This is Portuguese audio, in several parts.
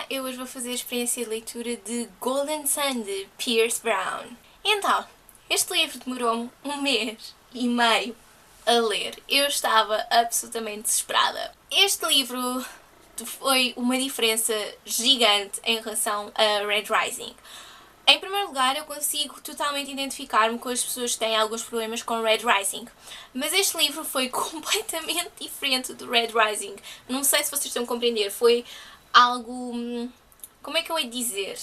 eu hoje vou fazer a experiência de leitura de Golden Sun, de Pierce Brown. Então, este livro demorou-me 1 mês e meio a ler. Eu estava absolutamente desesperada. Este livro foi uma diferença gigante em relação a Red Rising. Em primeiro lugar, eu consigo totalmente identificar-me com as pessoas que têm alguns problemas com Red Rising. Mas este livro foi completamente diferente do Red Rising. Não sei se vocês estão a compreender. Foi algo... como é que eu hei de dizer?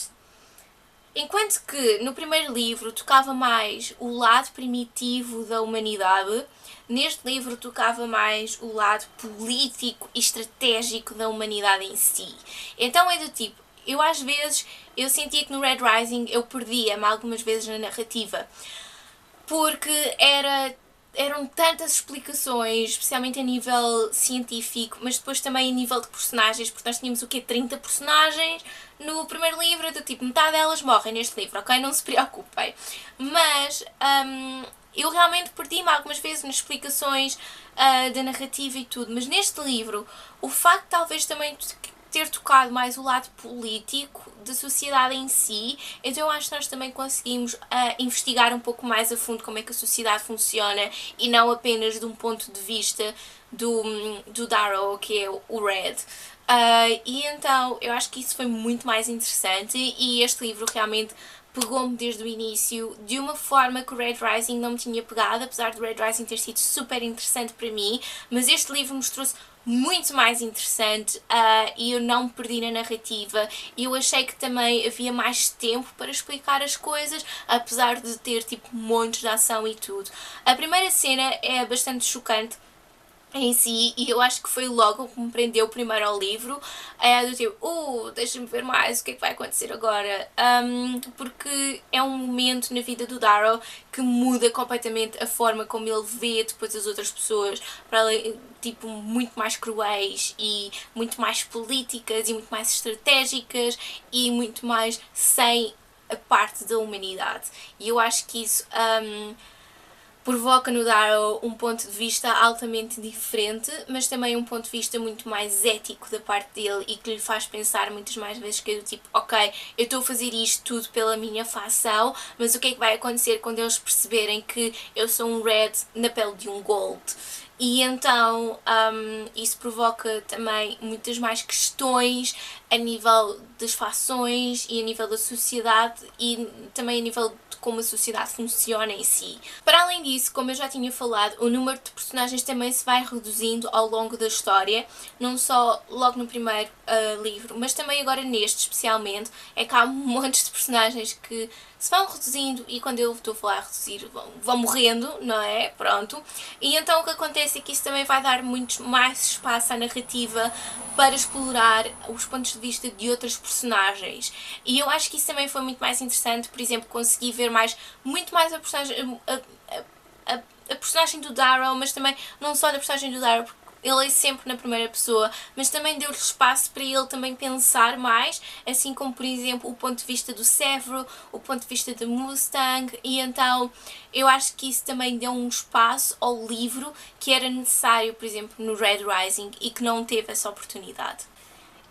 Enquanto que no primeiro livro tocava mais o lado primitivo da humanidade, neste livro tocava mais o lado político e estratégico da humanidade em si. Então é do tipo, eu às vezes eu sentia que no Red Rising eu perdia-me algumas vezes na narrativa, porque eram tantas explicações, especialmente a nível científico, mas depois também a nível de personagens, porque nós tínhamos o quê? 30 personagens no primeiro livro, do tipo, metade delas morrem neste livro, ok? Não se preocupem. Mas eu realmente perdi-me algumas vezes nas explicações da narrativa e tudo, mas neste livro, o facto talvez também ter tocado mais o lado político da sociedade em si, então eu acho que nós também conseguimos investigar um pouco mais a fundo como é que a sociedade funciona e não apenas de um ponto de vista do Darrow, que é o Red. E então eu acho que isso foi muito mais interessante e este livro realmente pegou-me desde o início de uma forma que o Red Rising não me tinha pegado, apesar do Red Rising ter sido super interessante para mim, mas este livro mostrou-se muito mais interessante e eu não me perdi na narrativa e eu achei que também havia mais tempo para explicar as coisas, apesar de ter tipo montes de ação e tudo. A primeira cena é bastante chocante em si, e eu acho que foi logo que me prendeu primeiro ao livro, é do tipo, deixa-me ver mais o que é que vai acontecer agora, porque é um momento na vida do Darrow que muda completamente a forma como ele vê depois as outras pessoas, para tipo, muito mais cruéis e muito mais políticas e muito mais estratégicas e muito mais sem a parte da humanidade, e eu acho que isso provoca no Darrow um ponto de vista altamente diferente, mas também um ponto de vista muito mais ético da parte dele e que lhe faz pensar muitas mais vezes que é do tipo, ok, eu estou a fazer isto tudo pela minha facção, mas o que é que vai acontecer quando eles perceberem que eu sou um Red na pele de um Gold? E então isso provoca também muitas mais questões a nível das fações e a nível da sociedade e também a nível de como a sociedade funciona em si. Para além disso, como eu já tinha falado, o número de personagens também se vai reduzindo ao longo da história, não só logo no primeiro livro, mas também agora neste especialmente, é que há montes de personagens que se vão reduzindo e quando eu estou a falar reduzir vão morrendo, não é? Pronto. E então o que acontece é que isso também vai dar muito mais espaço à narrativa para explorar os pontos de vista de outras personagens. E eu acho que isso também foi muito mais interessante, por exemplo, consegui ver muito mais a personagem do Darrow, mas também não só da personagem do Darrow, porque ele é sempre na primeira pessoa, mas também deu-lhe espaço para ele também pensar mais, assim como, por exemplo, o ponto de vista do Severo, o ponto de vista da Mustang, e então eu acho que isso também deu um espaço ao livro que era necessário, por exemplo, no Red Rising e que não teve essa oportunidade.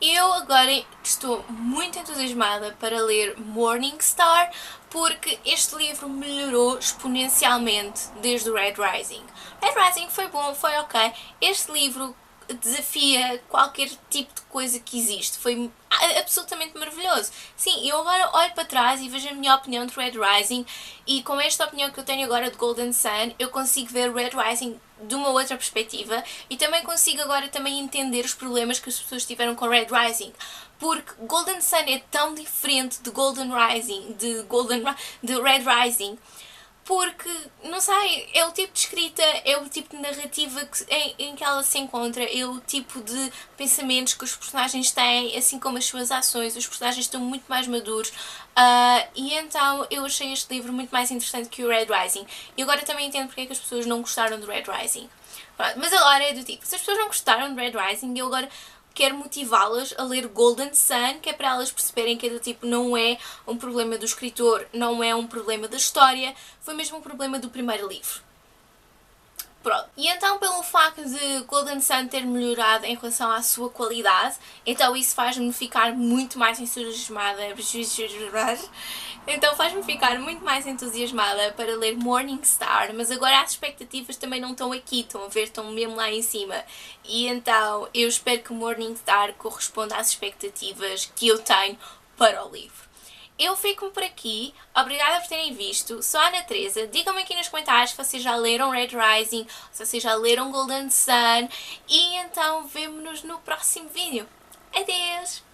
Eu agora estou muito entusiasmada para ler Morningstar porque este livro melhorou exponencialmente desde o Red Rising. Red Rising foi bom, foi ok. Este livro desafia qualquer tipo de coisa que existe. Foi absolutamente maravilhoso. Sim, eu agora olho para trás e vejo a minha opinião de Red Rising e com esta opinião que eu tenho agora de Golden Sun, eu consigo ver Red Rising de uma outra perspectiva e também consigo agora também entender os problemas que as pessoas tiveram com Red Rising, porque Golden Sun é tão diferente de Golden Rising, de Red Rising, porque, não sei, é o tipo de escrita, é o tipo de narrativa em que ela se encontra, é o tipo de pensamentos que os personagens têm, assim como as suas ações, os personagens estão muito mais maduros, e então eu achei este livro muito mais interessante que o Red Rising, e agora também entendo porque é que as pessoas não gostaram do Red Rising. Mas agora é do tipo, se as pessoas não gostaram do Red Rising, eu agora quero motivá-las a ler Golden Sun, que é para elas perceberem que é do tipo, não é um problema do escritor, não é um problema da história, foi mesmo um problema do primeiro livro. Pronto. E então, pelo facto de Golden Sun ter melhorado em relação à sua qualidade, então isso faz-me ficar muito mais entusiasmada. Então faz-me ficar muito mais entusiasmada para ler Morningstar, mas agora as expectativas também não estão aqui, estão a ver, estão mesmo lá em cima. E então eu espero que Morningstar corresponda às expectativas que eu tenho para o livro. Eu fico por aqui, obrigada por terem visto, sou a Ana Teresa, digam-me aqui nos comentários se vocês já leram Red Rising, se vocês já leram Golden Sun, e então vemo-nos no próximo vídeo. Adeus!